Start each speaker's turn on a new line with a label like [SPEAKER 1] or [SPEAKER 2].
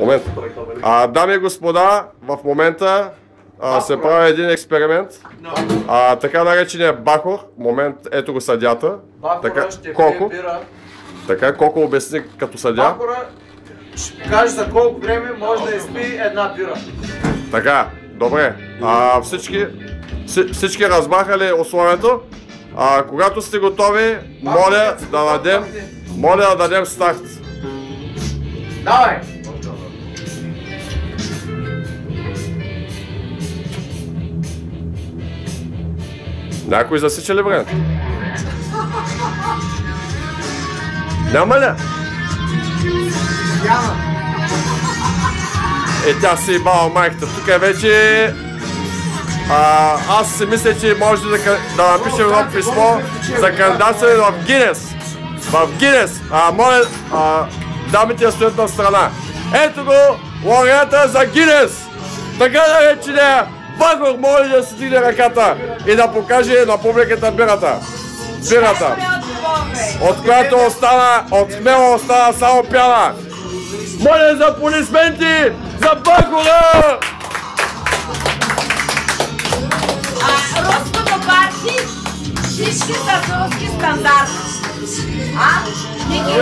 [SPEAKER 1] Момент. Дами и господа, в момента се прави един експеримент. Така наречения бахор. Момент, ето го съдята.
[SPEAKER 2] Бахора ще пие бира.
[SPEAKER 1] Така, Коко обясни като съдя.
[SPEAKER 2] Бахора ще каже за колко време може да изпи една бира.
[SPEAKER 1] Така, добре. Всички разбраха ли условието? Когато сте готови, моля да дадем старт.
[SPEAKER 2] Давай!
[SPEAKER 1] Някой засича ли времето? Няма ли?
[SPEAKER 2] Няма.
[SPEAKER 1] Тя си баба майката. Тук вече... аз си мисля, че може да напишем едно писмо за кандидатстване в Гинес. В Гинес. Моля, дамите стоят на страна. Ето го, лауреата за Гинес. Така наречения Бахор, моля да си дигне ръката и да покаже на публиката бирата. От която от смело остана само пяна. Моля за аплодисменти за Бахора!
[SPEAKER 3] Руското парти, всички са с руски стандарт. Ники?